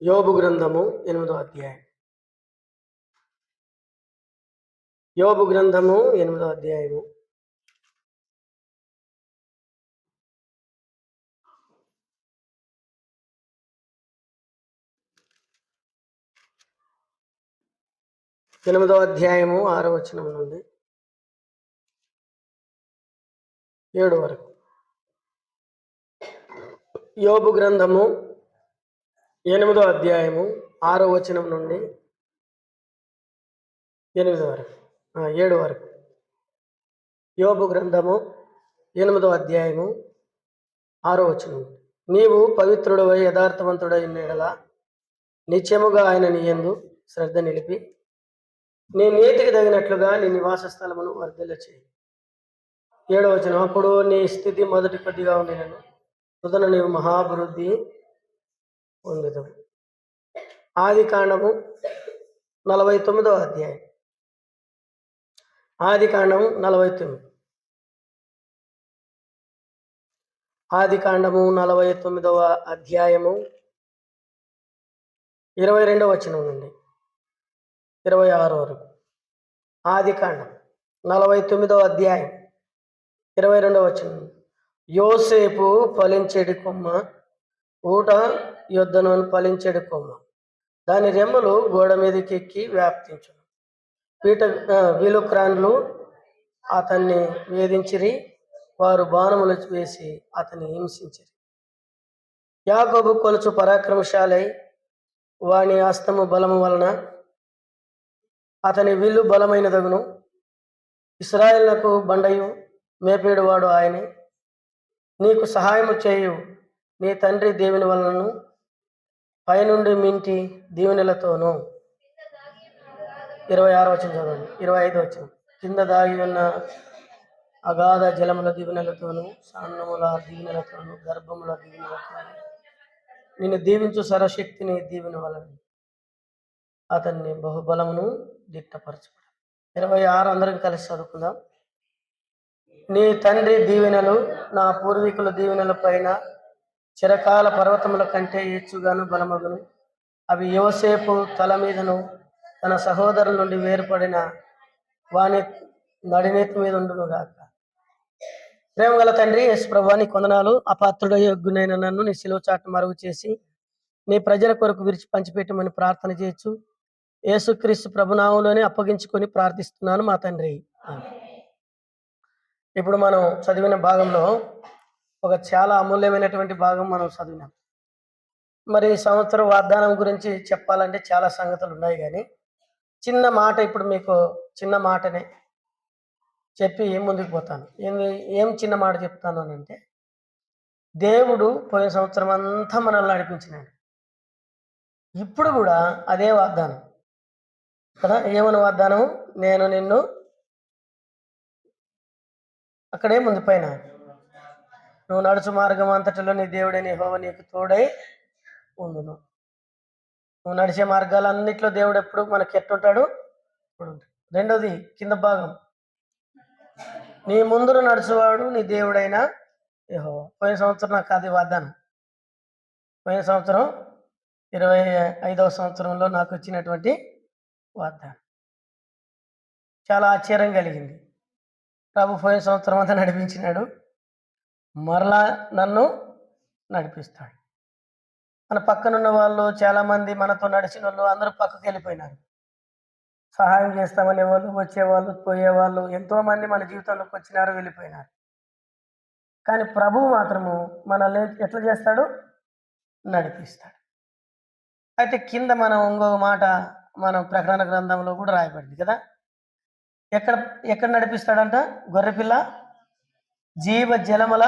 యోబు గ్రంథము 8వ అధ్యాయం. యోబు గ్రంథము 8వ అధ్యాయము. ఎనిమిదవ అధ్యాయము 6వ వచనం నుండి 7 వరకు. యోబు గ్రంథము 8వ అధ్యాయము 6వ వచనం నుండి 7 వరకు. యోబు గ్రంథము 8వ అధ్యాయము 6వ వచనం. నీవు పవిత్రుడవై యథార్థవంతుడైన యెడల నిత్యముగా ఆయన నీ యందు శ్రద్ధ నిలిపి నీ నీతికి తగినట్లుగా నీ నివాస స్థలమును వర్ధిల్ల చేయి. 7వ వచనం. అప్పుడు నీ స్థితి మొదటి కొద్దిగా ఉండినను తుదన నీవు మహాభివృద్ధి పొందుతావు. ఆది కాండము 49వ అధ్యాయం. ఆది కాండము 49. ఆది కాండము 49వ అధ్యాయము 22వ వచనం నుండి 26 వరకు. ఆది కాండం 49వ అధ్యాయం 22వ వచనం. యోసేపు ఫలించెడి కొమ్మ, ఊట యొద్దను ఫలించెడి కొమ్మ, దాని రెమ్మలు గోడ మీదకి ఎక్కి వ్యాప్తించు. విలుక్రాన్లు అతన్ని వేధించిరి, వారు బాణములు వేసి అతన్ని హింసించిరి. యాకోబు కొలుచు పరాక్రమశాలై వాని హస్తము బలము వలన అతని విల్లు బలమైనదగును. ఇశ్రాయేలునకు బండయు మేపేడువాడు ఆయనే. నీకు సహాయము చేయు నీ తండ్రి దేవుని వలనను పైనుండి మింటి దీవెనలతోనూ. 26వ వచనం చదవండి. 25వ వచనం. కింద దాగి ఉన్న అగాధ జలముల దీవెనలతోనూ సన్నముల దీవెనలతోనూ గర్భముల దీవెనలతోనూ నిన్ను దీవించు సర్వశక్తిని దీవెన వలన అతన్ని బహుబలమును దిట్టపరచుకోవడం. 26 అందరం కలిసి చదువుకుందాం. నీ తండ్రి దీవెనలు నా పూర్వీకుల దీవెనల పైన చిరకాల పర్వతముల కంటే హెచ్చుగాను బలమగును. అవి యోసేపు తల మీదను తన సహోదరుల నుండి వేరుపడిన వాని నడినేతి మీద ఉండును గాక. ప్రేమగల తండ్రి యేసు ప్రభువా, నీ కొందనాలు. అపాత్రుడయోగ్యునైన నన్ను నీ శిలువ చాటు మరుగు చేసి నీ ప్రజల కొరకు విరిచి పంచిపెట్టమని ప్రార్థన చేయొచ్చు. యేసుక్రీస్తు ప్రభునామంలోనే అప్పగించుకొని ప్రార్థిస్తున్నాను మా తండ్రి. ఇప్పుడు మనం చదివిన భాగంలో ఒక చాలా అమూల్యమైనటువంటి భాగం మనం చదివినాం. మరి సంవత్సరం వాగ్దానం గురించి చెప్పాలంటే చాలా సంగతులు ఉన్నాయి, కానీ చిన్న మాట ఇప్పుడు మీకు చిన్న మాటనే చెప్పి ముందుకు పోతాను. ఏం చిన్న మాట చెప్తాను అని అంటే, దేవుడు పోయిన సంవత్సరం అంతా మనల్ని నడిపించినాడు. ఇప్పుడు కూడా అదే వాగ్దానం కదా. ఏమని వాగ్దానం? నేను నిన్ను అక్కడే ముందు పైన నువ్వు నడుచు మార్గం అంతటిలో నీ దేవుడైన యెహోవా నీకు తోడై ఉండును. నువ్వు నడిచే మార్గాలన్నిట్లో దేవుడు ఎప్పుడు మనకి ఎట్టుంటాడు? ఇప్పుడు. రెండోది కింద భాగం, నీ ముందును నడుచువాడు నీ దేవుడైన యెహోవా. పోయిన సంవత్సరం నాకు అది వాగ్దానం. పోయిన సంవత్సరం 25వ సంవత్సరంలో నాకు వచ్చినటువంటి వాగ్దానం చాలా ఆశ్చర్యం కలిగింది. ప్రభు పోయిన సంవత్సరం అంతా నడిపించినాడు, మరలా నన్ను నడిపిస్తాడు. మన పక్కనున్న వాళ్ళు చాలామంది మనతో నడిచిన వాళ్ళు అందరూ పక్కకి వెళ్ళిపోయినారు. సహాయం చేస్తామనే వాళ్ళు, వచ్చేవాళ్ళు, పోయేవాళ్ళు ఎంతోమంది మన జీవితంలోకి వచ్చినారు, వెళ్ళిపోయినారు. కానీ ప్రభువు మాత్రము మనల్ని ఎట్లా చేస్తాడు? నడిపిస్తాడు. అయితే కింద మనం ఇంకొక మాట మనం ప్రకటన గ్రంథంలో కూడా రాయబడింది కదా. ఎక్కడ నడిపిస్తాడంట? గొర్రెపిల్ల జీవ జలముల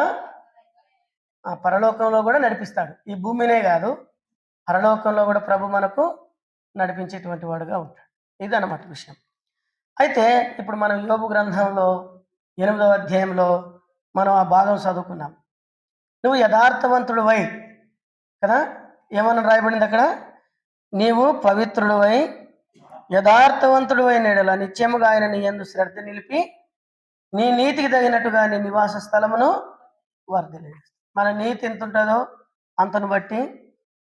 పరలోకంలో కూడా నడిపిస్తాడు. ఈ భూమినే కాదు, పరలోకంలో కూడా ప్రభు మనకు నడిపించేటువంటి వాడుగా ఉంటాడు. ఇదన్నమాట విషయం. అయితే ఇప్పుడు మనం యోబు గ్రంథంలో 8వ అధ్యాయంలో మనం ఆ భాగం చదువుకున్నాం. నువ్వు యథార్థవంతుడివై కదా, ఏమన్నా రాయబడింది అక్కడ? నీవు పవిత్రుడివై యథార్థవంతుడివైన యెడల నిత్యముగా ఆయన నీ యందు శ్రద్ధ నిలిపి నీ నీతికి తగినట్టుగా నీ నివాస స్థలమును వర్ధిల్లు. మన నీతి ఎంత ఉంటుందో అంతను బట్టి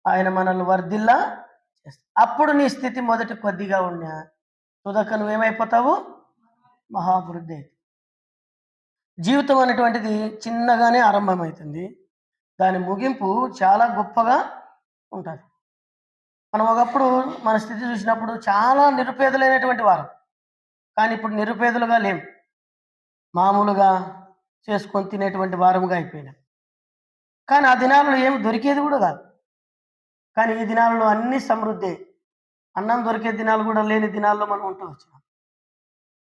ఆయన మనల్ని వర్ధిల్లా చేస్తాడు. అప్పుడు నీ స్థితి మొదటి కొద్దిగా ఉన్నా తుదక నువ్వేమైపోతావు? మహాభివృద్ధి అవుతుంది. జీవితం అనేటువంటిది చిన్నగానే ఆరంభమవుతుంది. దాని ముగింపు చాలా గొప్పగా ఉంటుంది. మనం ఒకప్పుడు మన స్థితి చూసినప్పుడు చాలా నిరుపేదలైనటువంటి వారం. కానీ ఇప్పుడు నిరుపేదలుగా లేము. మామూలుగా చేసుకొని తినేటువంటి వారముగా అయిపోయినాం. కానీ ఆ దినాలలో ఏమి దొరికేది కూడా కాదు. కానీ ఈ దినాలలో అన్నీ సమృద్ధే. అన్నం దొరికే దినాలు కూడా లేని దినాల్లో మనం ఉంటూ వచ్చినాం.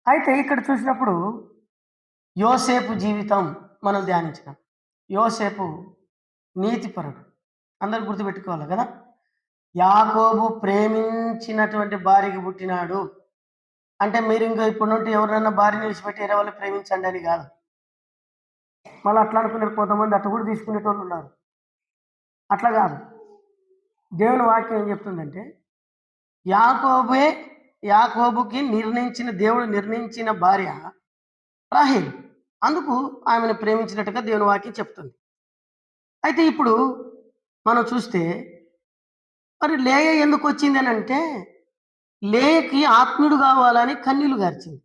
అయితే ఇక్కడ చూసినప్పుడు యోసేపు జీవితం మనం ధ్యానించినాం. యోసేపు నీతిపరుడు. అందరూ గుర్తుపెట్టుకోవాలి కదా. యాకోబు ప్రేమించినటువంటి భార్యకి పుట్టినాడు అంటే మీరు ఇంకా ఇప్పుడు నుండి ఎవరైనా భార్యని విడిచిపెట్టి వేరే వాళ్ళు ప్రేమించండి అని కాదు. మళ్ళీ అట్లా అనుకునే కొంతమంది అట్లా కూడా తీసుకునేటోళ్ళు ఉన్నారు. అట్లా కాదు. దేవుని వాక్యం ఏం చెప్తుందంటే యాకోబుకి దేవుడు నిర్ణయించిన భార్య రాహేలు. అందుకు ఆమెను ప్రేమించినట్టుగా దేవుని వాక్యం చెప్తుంది. అయితే ఇప్పుడు మనం చూస్తే మరి లేయ ఎందుకు వచ్చింది అని అంటే లేయకి ఆత్మీయుడు కావాలని కన్నీళ్లు గార్చింది.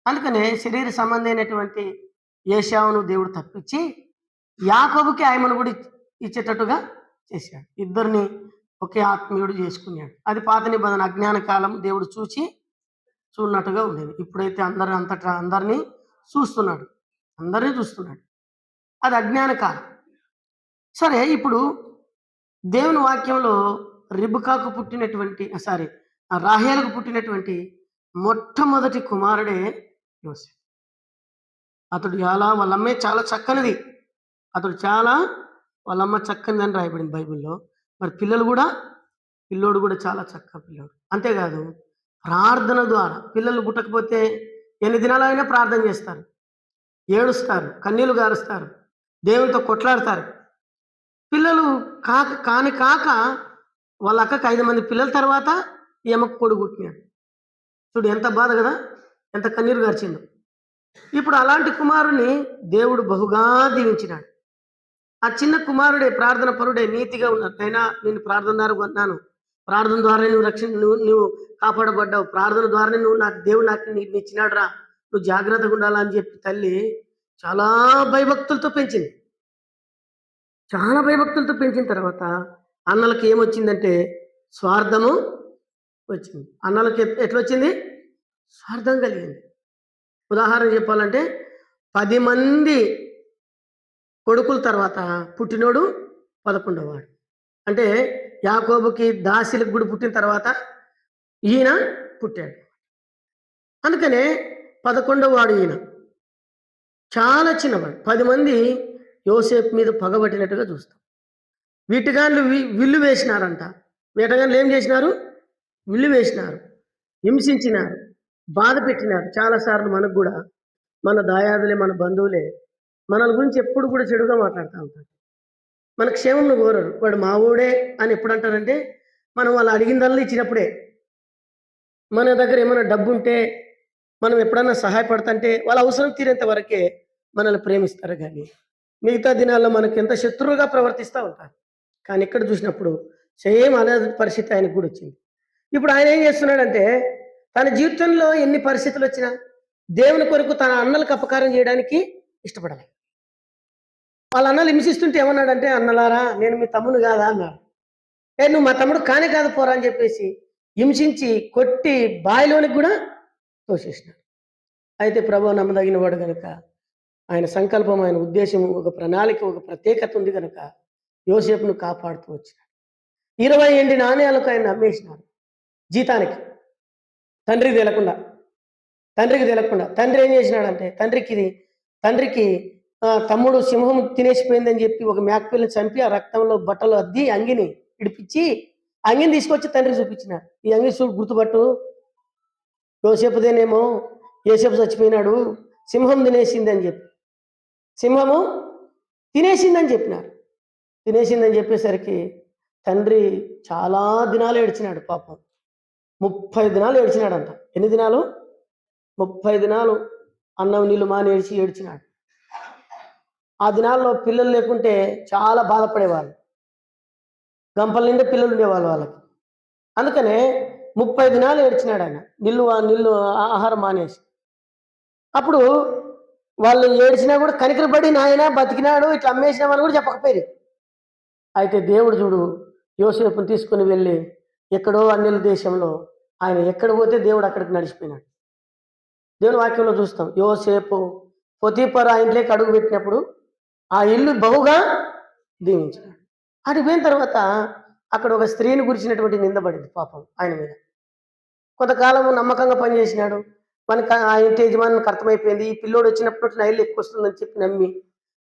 అందుకనే శరీర సంబంధమైనటువంటి ఏశావును దేవుడు తప్పించి యాకోబుకి ఆయమను కూడా ఇచ్చేటట్టుగా చేశాడు. ఇద్దరిని ఒకే ఆత్మీయుడు చేసుకున్నాడు. అది పాత నిబంధన అజ్ఞాన కాలం దేవుడు చూడనట్టుగా ఉండేది. ఇప్పుడైతే అంతటా అందరినీ చూస్తున్నాడు. అది అజ్ఞాన కాలం. సరే, ఇప్పుడు దేవుని వాక్యంలో రిబకాకు పుట్టినటువంటి రాహేలుకు పుట్టినటువంటి మొట్టమొదటి కుమారుడే యోసేపు. అతడు వాళ్ళమ్మే చాలా చక్కనిది. వాళ్ళమ్మ చక్కనిది అని రాయబడింది బైబిల్లో. మరి పిల్లోడు కూడా చాలా చక్క పిల్లోడు. అంతేకాదు, ప్రార్థన ద్వారా పిల్లలు పుట్టకపోతే ఎన్ని దినాలైనా ప్రార్థన చేస్తారు, ఏడుస్తారు, కన్నీళ్లు గారుస్తారు, దేవునితో కొట్లాడతారు. పిల్లలు కాక వాళ్ళ అక్కకి 5 మంది పిల్లల తర్వాత ఈమెకు కొడుకు పుట్టినాడు. చూడు ఎంత బాధ కదా, ఎంత కన్నీరు గార్చిందో. ఇప్పుడు అలాంటి కుమారుని దేవుడు బహుగా దీవించినాడు. ఆ చిన్న కుమారుడే ప్రార్థన పరుడే, నీతిగా ఉన్నాడు. అయినా నేను ప్రార్థన ద్వారా కొన్నాను, ప్రార్థన ద్వారా నువ్వు కాపాడబడ్డావు, ప్రార్థన ద్వారానే దేవుడు నాకు నీకు ఇచ్చినాడు రా, నువ్వు జాగ్రత్తగా ఉండాలా అని చెప్పి తల్లి చాలా భయభక్తులతో పెంచింది. పెంచిన తర్వాత అన్నలకి ఏమొచ్చిందంటే స్వార్థము వచ్చింది. అన్నలకి ఎట్లొచ్చింది? స్వార్థం కలిగింది. ఉదాహరణ చెప్పాలంటే 10 మంది కొడుకుల తర్వాత పుట్టినోడు 11వ వాడు. అంటే యాకోబుకి దాసిలకు కూడా పుట్టిన తర్వాత ఈయన పుట్టాడు. అందుకనే 11వ వాడు ఈయన. చాలా చిన్నవాడు. 10 మంది యోసేపు మీద పగబట్టినట్టుగా చూస్తాం. వీటిగాళ్ళు విల్లు వేసినారంట. వేటగాళ్ళు ఏం చేసినారు? విల్లు వేసినారు, హింసించినారు, బాధ పెట్టినారు. చాలాసార్లు మనకు కూడా మన దాయాదులే, మన బంధువులే మన గురించి ఎప్పుడు కూడా చెడుగా మాట్లాడుతూ ఉంటారు. మన క్షేమంను కోరరు. వాడు మా ఊడే అని ఎప్పుడు అంటారంటే మనం వాళ్ళు అడిగిందల్లా ఇచ్చినప్పుడే. మన దగ్గర ఏమైనా డబ్బు ఉంటే, మనం ఎప్పుడన్నా సహాయపడుతుంటే వాళ్ళ అవసరం తీరేంత వరకే మనల్ని ప్రేమిస్తారు. కానీ మిగతా దినాల్లో మనకి ఎంత శత్రువుగా ప్రవర్తిస్తూ ఉంటారు. కానీ ఇక్కడ చూసినప్పుడు సేమ్ అదే పరిస్థితి ఆయనకు కూడా వచ్చింది. ఇప్పుడు ఆయన ఏం చేస్తున్నాడంటే తన జీవితంలో ఎన్ని పరిస్థితులు వచ్చినా దేవుని కొరకు తన అన్నలకు అపకారం చేయడానికి ఇష్టపడాలి. వాళ్ళ అన్నలు హింసిస్తుంటే ఏమన్నాడంటే, అన్నలారా నేను మీ తమ్ముడు కాదా అన్నాడు. నువ్వు మా తమ్ముడు కానే కాదు పోరా అని చెప్పేసి హింసించి కొట్టి బాయిలోనికి కూడా తోసేసినాడు. అయితే ప్రభువు నమ్మదగిన వాడు కనుక ఆయన సంకల్పం, ఆయన ఉద్దేశం, ఒక ప్రణాళిక, ఒక ప్రత్యేకత ఉంది కనుక యోసేపును కాపాడుతూ వచ్చినాడు. 20 ఎండి నాణ్యాలకు ఆయన అమ్మేసినాడు జీతానికి. తండ్రికి తెలకుండా తండ్రి ఏం చేసినాడంటే తండ్రికి తమ్ముడు సింహం తినేసిపోయిందని చెప్పి ఒక మేకపిల్లని చంపి ఆ రక్తంలో బట్టలు అద్ది అంగిని ఇడిపించి అంగిని తీసుకొచ్చి తండ్రికి చూపించినాడు. ఈ అంగి గుర్తుపట్టు, యోసేపుదేనేమో, యోసేపు చచ్చిపోయినాడు, సింహం తినేసిందని చెప్పినారు. తినేసిందని చెప్పేసరికి తండ్రి చాలా దినాలు ఏడ్చినాడు. పాపం 30 దినాలు ఏడ్చినాడంట. ఎన్ని దినాలు? 30 దినాలు అన్నం నీళ్ళు మాని ఏడ్చినాడు. ఆ దినాల్లో పిల్లలు లేకుంటే చాలా బాధపడేవాళ్ళు. గంపల నిండా పిల్లలు ఉండేవాళ్ళు వాళ్ళకి. అందుకనే 30 దినాలు ఏడ్చినాడు ఆయన. నీళ్ళు ఆహారం మానేసి. అప్పుడు వాళ్ళు ఏడ్చినా కూడా కనికరపడి నాయన బతికినాడు ఇట్లా అమ్మేసినామని కూడా చెప్పకపోయారు. అయితే దేవుడు చూడు యోసేపుని తీసుకుని వెళ్ళి ఎక్కడో అన్యుల దేశంలో ఆయన ఎక్కడ పోతే దేవుడు అక్కడికి నడిచిపోయినాడు. దేవుని వాక్యంలో చూస్తాం యోసేపు పొతీఫరు ఆ ఇంట్లోకి అడుగు పెట్టినప్పుడు ఆ ఇల్లు బహుగా దీవించినాడు. అటు పోయిన తర్వాత అక్కడ ఒక స్త్రీని గురించినటువంటి నిందపడింది పాపం ఆయన మీద. కొంతకాలం నమ్మకంగా పనిచేసినాడు. మనకి ఆ ఇంటి యజమానికి అర్థమైపోయింది ఈ పిల్లోడు వచ్చినప్పుడు నా ఇల్లు ఎక్కువ వస్తుందని చెప్పి నమ్మి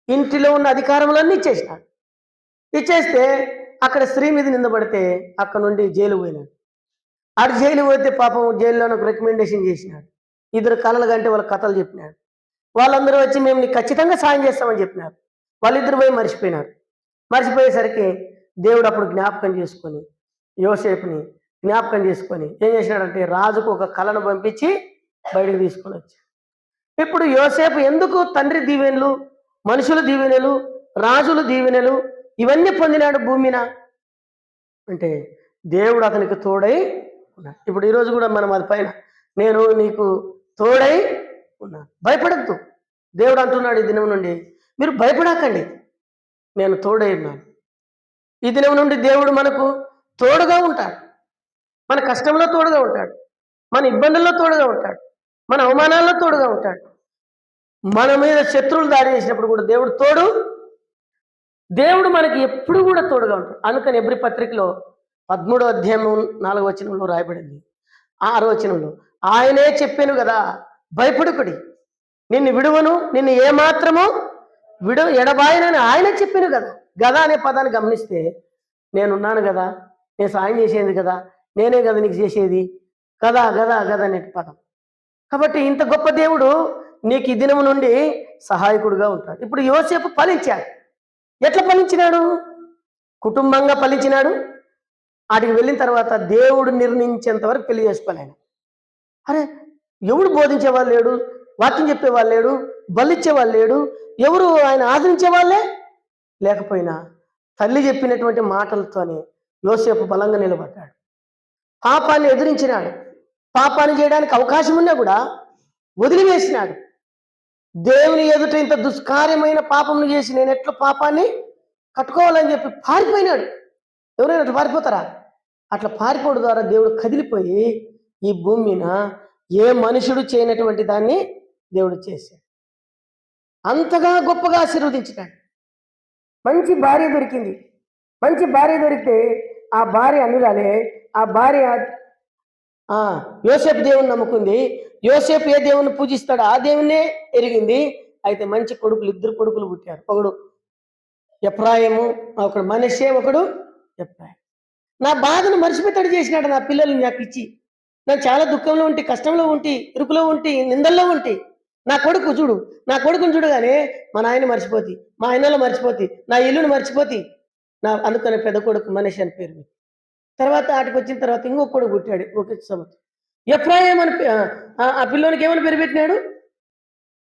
ఇంటిలో ఉన్న అధికారములన్నీ ఇచ్చేసినాడు. ఇచ్చేస్తే అక్కడ స్త్రీ మీద నిందపడితే అక్కడ నుండి జైలు పోయినాడు. ఆడు జైలు పోతే పాపం జైల్లో నాకు రికమెండేషన్ చేసినాడు. 2 కళలు కంటే వాళ్ళ కథలు చెప్పినాడు. వాళ్ళందరూ వచ్చి మేము నీకు ఖచ్చితంగా సాయం చేస్తామని చెప్పినారు. వాళ్ళిద్దరు పోయి మర్చిపోయినారు. మర్చిపోయేసరికి దేవుడు అప్పుడు జ్ఞాపకం చేసుకొని యోసేపుని జ్ఞాపకం చేసుకొని ఏం చేసినాడంటే రాజుకు ఒక కళను పంపించి బయటకు తీసుకొని వచ్చాడు. ఇప్పుడు యోసేపు ఎందుకు తండ్రి దీవెనలు, మనుషుల దీవెనలు, రాజుల దీవెనలు ఇవన్నీ పొందినాడు భూమిన అంటే దేవుడు అతనికి తోడై ఉన్నాడు. ఇప్పుడు ఈరోజు కూడా మనం అది పైన నేను నీకు తోడై ఉన్నాను, భయపడద్దు. దేవుడు అంటున్నాడు ఈ దినం నుండి మీరు భయపడకండి, నేను తోడై ఉన్నాను. ఈ దినం నుండి దేవుడు మనకు తోడుగా ఉంటాడు. మన కష్టంలో తోడుగా ఉంటాడు, మన ఇబ్బందుల్లో తోడుగా ఉంటాడు, మన అవమానాల్లో తోడుగా ఉంటాడు. మన మీద శత్రువులు దాడి చేసినప్పుడు కూడా దేవుడు మనకి ఎప్పుడు కూడా తోడుగా ఉంటాడు. అందుకని ఎబ్రీ పత్రికలో 13వ అధ్యాయం 4వ వచనంలో రాయబడింది. 6వ వచనంలో ఆయనే చెప్పాను కదా భయపడుకుడి, నిన్ను విడువను, నిన్ను ఏమాత్రము ఎడబాయనని ఆయన చెప్పాను కదా. గదా అనే పదాన్ని గమనిస్తే నేనున్నాను కదా, నేను సాయం చేసేది కదా, నేనే కదా నీకు చేసేది, గదా గదా గదా అనే పదం. కాబట్టి ఇంత గొప్ప దేవుడు నీకు ఈ దినము నుండి సహాయకుడుగా ఉంటాడు. ఇప్పుడు యోసేపు ఫలించాడు. ఎట్లా ఫలించినాడు? కుటుంబంగా ఫలించినాడు. వాటికి వెళ్ళిన తర్వాత దేవుడు నిర్ణయించేంత వరకు పెళ్లి చేసుకోలేను. అరే ఎవడు బోధించేవాళ్ళు లేడు, వాక్యం చెప్పేవాళ్ళు లేడు, బలిచ్చేవాళ్ళు లేడు, ఎవరు ఆయన ఆదరించే వాళ్ళే లేకపోయినా తల్లి చెప్పినటువంటి మాటలతోనే యోసేపు బలంగా నిలబడ్డాడు. పాపాన్ని ఎదిరించినాడు. పాపాన్ని చేయడానికి అవకాశం ఉన్నా కూడా వదిలివేసినాడు. దేవుని ఎదుట ఇంత దుష్కార్యమైన పాపమును చేసి నేను ఎట్లా పాపాన్ని కట్టుకోవాలని చెప్పి పారిపోయినాడు. ఎవరైనా అట్లా పారిపోతారా? అట్లా పారిపోవడం ద్వారా దేవుడు కదిలిపోయి ఈ భూమి మీద ఏ మనుషుడు చేయనటువంటి దాన్ని దేవుడు చేశాడు. అంతగా గొప్పగా ఆశీర్వదించినాడు. మంచి భార్య దొరికింది. మంచి భార్య దొరికితే ఆ భార్య అన్నురాలే. ఆ భార్య యోసేపు దేవుని నమ్ముకుంది. యోసేపు ఏ దేవుని పూజిస్తాడో ఆ దేవుణ్ణే ఎరిగింది. అయితే మంచి కొడుకులు, 2 కొడుకులు పుట్టారు. ఒకడు ఎఫ్రాయిము, ఒకడు మనష్షే, ఒకడు ఎఫ్రాయిము. నా బాధను మర్చిపోతాడు చేసినాడు. నా పిల్లల్ని నాకు ఇచ్చి నాకు చాలా దుఃఖంలో ఉంటే, కష్టంలో ఉంటే, ఇరుకులో ఉంటే, నిందల్లో ఉంటే నా కొడుకుని చూడగానే మా నాయన మర్చిపోతి, మా ఆయనలో మర్చిపోతి, నా ఇల్లుని మర్చిపోతి. అందుకని పెద్ద కొడుకు మనషి అని పేరు. తర్వాత ఆటికి వచ్చిన తర్వాత ఇంకొక కొడుకు పుట్టాడు. ఒక సంవత్సరం ఎఫ్రాయిం అని ఆ పిల్లోనికి ఏమని పేరు పెట్టినాడు?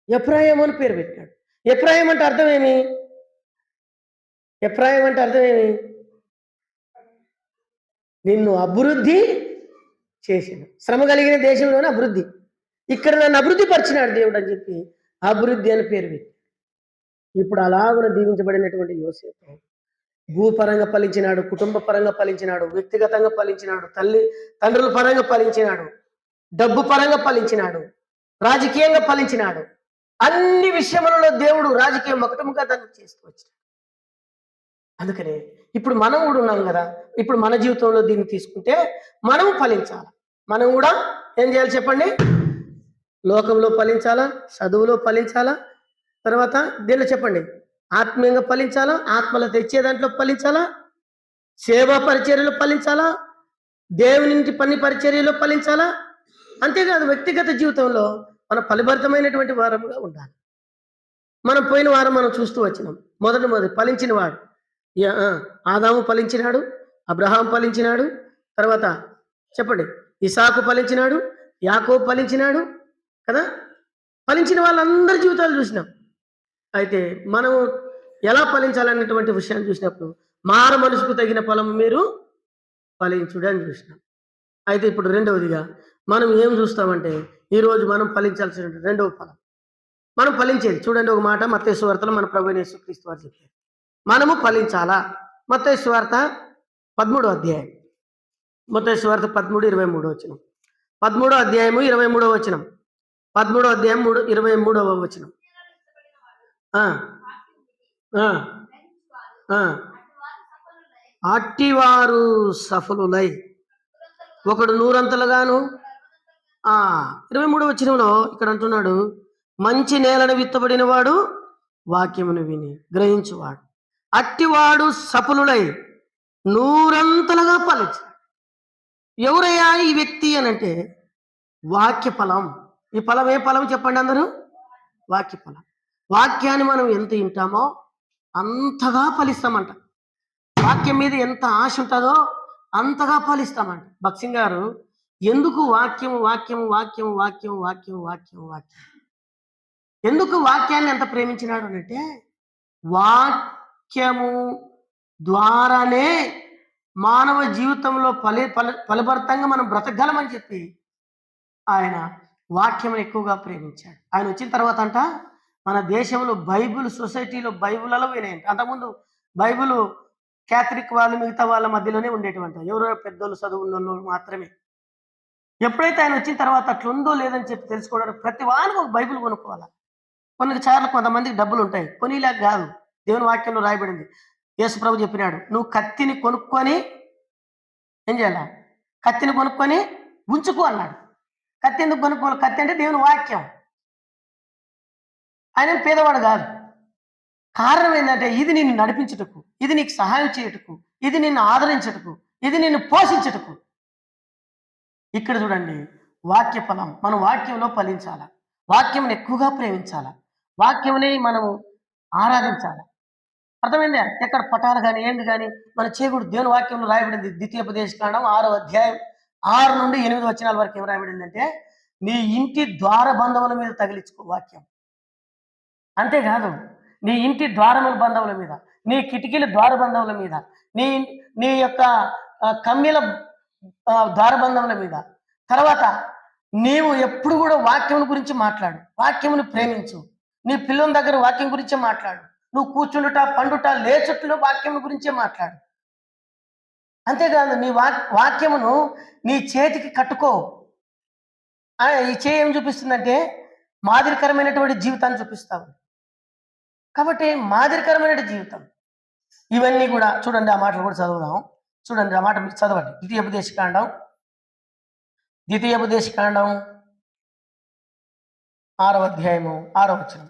ఎఫ్రాయిం అని పేరు పెట్టినాడు. ఎఫ్రాయిం అంటే అర్థం ఏమి? ఎఫ్రాయిం అంటే అర్థం ఏమి? నిన్ను అభివృద్ధి చేసిన, శ్రమ కలిగిన దేశంలోనే అభివృద్ధి, ఇక్కడ నన్ను అభివృద్ధి పరిచినాడు దేవుడు అని చెప్పి అభివృద్ధి అని పేరు పెట్టి ఇప్పుడు అలాగున దీవించబడినటువంటి యోసేపు భూపరంగా ఫలించినాడు, కుటుంబ పరంగా ఫలించినాడు, వ్యక్తిగతంగా ఫలించినాడు, తండ్రుల పరంగా ఫలించినాడు, డబ్బు పరంగా ఫలించినాడు, రాజకీయంగా ఫలించినాడు. అన్ని విషయములలో దేవుడు రాజకీయం ఒకటముగా దాన్ని చేస్తూ వచ్చినాడు. అందుకనే ఇప్పుడు మనం కూడా ఉన్నాం కదా. ఇప్పుడు మన జీవితంలో దీన్ని తీసుకుంటే మనం ఫలించాలి. మనం కూడా ఏం చేయాలి చెప్పండి? లోకంలో ఫలించాలా, చదువులో ఫలించాలా, తర్వాత దీనిలో చెప్పండి ఆత్మీయంగా ఫలించాలా, ఆత్మలు తెచ్చే దాంట్లో ఫలించాలా, సేవా పరిచర్యలో ఫలించాలా, దేవుని పని పరిచర్యలో ఫలించాలా. అంతేకాదు వ్యక్తిగత జీవితంలో మన ఫలభరితమైనటువంటి వారంగా ఉండాలి. మనం పోయిన వారం మనం చూస్తూ వచ్చినాం. మొదటి ఫలించిన వాడు ఆదాము ఫలించినాడు, అబ్రహాం ఫలించినాడు, తర్వాత చెప్పండి ఇసాకు ఫలించినాడు, యాకోబు ఫలించినాడు కదా. ఫలించిన వాళ్ళందరి జీవితాలు చూసినాం. అయితే మనం ఎలా ఫలించాలనేటువంటి విషయాన్ని చూసినప్పుడు మారు మనసుకు తగిన ఫలం మీరు ఫలించుడు అని చూసినాం. అయితే ఇప్పుడు రెండవదిగా మనం ఏం చూస్తామంటే ఈరోజు మనం ఫలించాల్సిన రెండవ ఫలం మనం ఫలించేది చూడండి. ఒక మాట మత్తయి సువార్తలో మన ప్రభువైన యేసుక్రీస్తు వారు చెప్పారు, మనము ఫలించాలా. మత్తయి సువార్త 13వ అధ్యాయం, మత్తయి సువార్త 13:23 వచనం, 13వ అధ్యాయము 23వ వచనం, 13వ అధ్యాయం 23వ వచనం. అట్టివారు సఫలులై ఒకడు 100 23వ వచనంలో ఇక్కడ అంటున్నాడు, మంచి నేలను విత్తబడిన వాడు వాక్యమును విని గ్రహించువాడు, అట్టివాడు సఫలులై 100 ఫలించాడు. ఎవరయ్యా ఈ వ్యక్తి అని అంటే వాక్య ఫలం. ఈ ఫలం ఏ ఫలం చెప్పండి అందరూ? వాక్య ఫలం. వాక్యాన్ని మనం ఎంత వింటామో అంతగా ఫలిస్తామంట. వాక్యం మీద ఎంత ఆశ ఉంటుందో అంతగా ఫలిస్తామంట. భక్సింగ్ గారు ఎందుకు వాక్యము వాక్యము వాక్యము వాక్యము వాక్యము వాక్యము వాక్యం ఎందుకు వాక్యాన్ని ఎంత ప్రేమించినాడు అంటే వాక్యము ద్వారానే మానవ జీవితంలో ఫలభరితంగా మనం బ్రతకగలమని చెప్పి ఆయన వాక్యమును ఎక్కువగా ప్రేమించాడు. ఆయన వచ్చిన తర్వాత అంట మన దేశంలో బైబిల్ సొసైటీలో బైబిల్లో వినేయండి. అంతకుముందు బైబిల్ క్యాథలిక్ వాళ్ళు మిగతా వాళ్ళ మధ్యలోనే ఉండేటువంటి ఎవరో పెద్దోళ్ళు చదువున్న వాళ్ళు మాత్రమే. ఎప్పుడైతే ఆయన వచ్చిన తర్వాత అట్లుందో లేదని చెప్పి తెలుసుకోవడానికి ప్రతి వారికి ఒక బైబిల్ కొనుక్కోవాలి. కొన్నిసార్లు కొంతమందికి డబ్బులు ఉంటాయి, కొనిలాగా కాదు. దేవుని వాక్యంలో రాయబడింది, యేసు ప్రభు చెప్పినాడు, నువ్వు కత్తిని కొనుక్కొని ఏం చేయాల? కత్తిని కొనుక్కొని ఉంచుకో అన్నాడు. కత్తి ఎందుకు కొనుక్కోవాలి? కత్తి అంటే దేవుని వాక్యం. ఆయన పేదవాడు కాదు. కారణం ఏంటంటే ఇది నిన్ను నడిపించుటకు, ఇది నీకు సహాయం చేయుటకు, ఇది నిన్ను ఆదరించుటకు, ఇది నిన్ను పోషించుటకు. ఇక్కడ చూడండి, వాక్య ఫలం. మనం వాక్యంలో ఫలించాల, వాక్యంని ఎక్కువగా ప్రేమించాల, వాక్యంని మనము ఆరాధించాలి. అర్థమైందా? ఎక్కడ పటాలు కానీ ఏంటి కానీ మన చేయకూడదు. దేవుని వాక్యంలో రాయబడింది, ద్వితీయోపదేశకాండం 6వ అధ్యాయం 6 నుండి 8 వచనాల వరకు ఏం రాయబడిందంటే, నీ ఇంటి ద్వార బంధముల మీద తగిలించుకో వాక్యం. అంతేకాదు, నీ ఇంటి ద్వారముల బంధముల మీద, నీ కిటికీల ద్వార బంధముల మీద, నీ నీ యొక్క కమ్మిల ద్వారబంధముల మీద. తర్వాత నీవు ఎప్పుడు కూడా వాక్యం గురించి మాట్లాడు, వాక్యమును ప్రేమించు. నీ పిల్లల దగ్గర వాక్యం గురించే మాట్లాడు. నువ్వు కూర్చుండుట పండుట లేచుట్లో వాక్యం గురించే మాట్లాడు. అంతేకాదు, నీ వాక్యమును నీ చేతికి కట్టుకో. ఈ చేయి ఏం చూపిస్తుందంటే మాదిరికరమైనటువంటి జీవితాన్ని చూపిస్తావు. కాబట్టి మాదిరికరమైన జీవితం. ఇవన్నీ కూడా చూడండి, ఆ మాటలు కూడా చదువుదాం. చూడండి, ఆ మాట మీరు చదవండి. ద్వితీయోపదేశకాండం 6వ అధ్యాయము 6వ వచనం.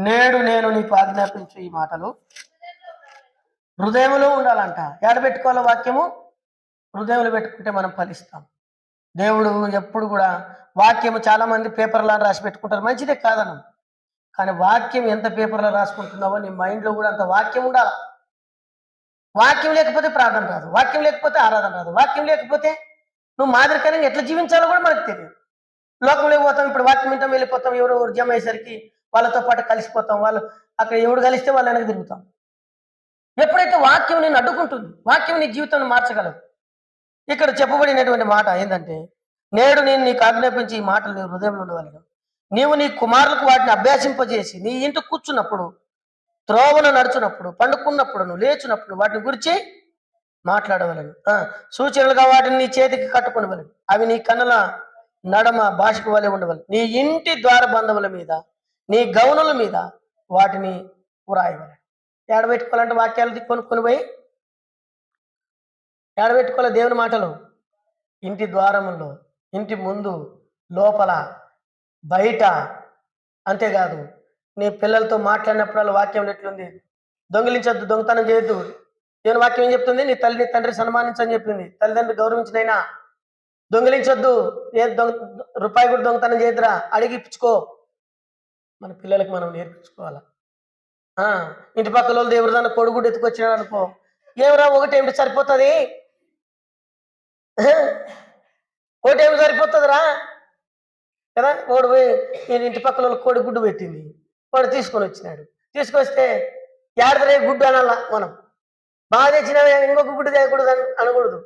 నేడు నేను నీకు ఆజ్ఞాపించు ఈ మాటలు హృదయంలో ఉండాలంట. ఎక్కడ పెట్టుకోవాలో వాక్యము? హృదయంలో పెట్టుకుంటే మనం ఫలిస్తాం. దేవుడు ఎప్పుడు కూడా వాక్యము, చాలా మంది పేపర్లో రాసి పెట్టుకుంటారు, మంచిదే కాదనం. కానీ వాక్యం ఎంత పేపర్లో రాసుకుంటున్నావో నీ మైండ్లో కూడా అంత వాక్యం ఉండాలి. వాక్యం లేకపోతే ప్రార్థన రాదు, వాక్యం లేకపోతే ఆరాధన రాదు, వాక్యం లేకపోతే నువ్వు మాదిరికరంగా ఎట్లా జీవించాలో కూడా మనకు తెలియదు. లోకంలో పోతాం, ఇప్పుడు వాక్యం వింటాం, వెళ్ళిపోతాం, ఎవరో జమ అయ్యేసరికి వాళ్ళతో పాటు కలిసిపోతాం. వాళ్ళు అక్కడ ఎవడు కలిస్తే వాళ్ళు వెనక్కి తిరుగుతాం. ఎప్పుడైతే వాక్యం నేను అడ్డుకుంటుంది, వాక్యం నీ జీవితాన్ని మార్చగలదు. ఇక్కడ చెప్పబడినటువంటి మాట ఏంటంటే, నేడు నేను నీకు ఆజ్ఞాపించి ఈ మాటలు నీ హృదయంలో ఉండవలను. నీవు నీ కుమారులకు వాటిని అభ్యాసింపజేసి నీ ఇంటి కూర్చున్నప్పుడు, త్రోవను నడుచున్నప్పుడు, పండుకున్నప్పుడు, నువ్వు లేచినప్పుడు వాటిని గురించి మాట్లాడవలను. సూచనలుగా వాటిని నీ చేతికి కట్టుకునవలను. అవి నీ కన్నుల నడమ భాషకు వలె ఉండవలను. నీ ఇంటి ద్వార బంధముల మీద, నీ గౌనుల మీద వాటిని ఉరాయవలను. ఏడబెట్టుకోవాలంటే వాక్యాలు కొనుక్కొని పోయి ఏడబెట్టుకోవాలి. దేవుని మాటలు ఇంటి ద్వారముల్లో, ఇంటి ముందు, లోపల, బయట. అంతేకాదు, నీ పిల్లలతో మాట్లాడినప్పుడు వాక్యం ఎట్లుంది? దొంగిలించొద్దు, దొంగతనం చేయొద్దు. దేవుని వాక్యం ఏం చెప్తుంది? నీ తల్లిని తండ్రి సన్మానించని చెప్పింది. తల్లిదండ్రులు గౌరవించినైనా దొంగిలించొద్దు, ఏ రూపాయి కూడా దొంగతనం చేయదురా, అడిగి ఇప్పించుకో. మన పిల్లలకి మనం నేర్పించుకోవాలా. ఇంటి పక్కల వాళ్ళు దేవుడు దాన్ని కొడుగుడు ఎత్తుకొచ్చినాడు అనుకో, ఏమరా ఒకటేమిటి సరిపోతుంది, ఒకటేమి సరిపోతుందిరా కదా. వాడు పోయి ఇంటి పక్కల వాళ్ళు కోడిగుడ్డు పెట్టింది, వాడు తీసుకొని వచ్చినాడు. తీసుకొస్తే ఏడదరే గుడ్డు అనాల మనం. బాగా తెచ్చినా ఇంకొక గుడ్డు తేయకూడదు అనకూడదు.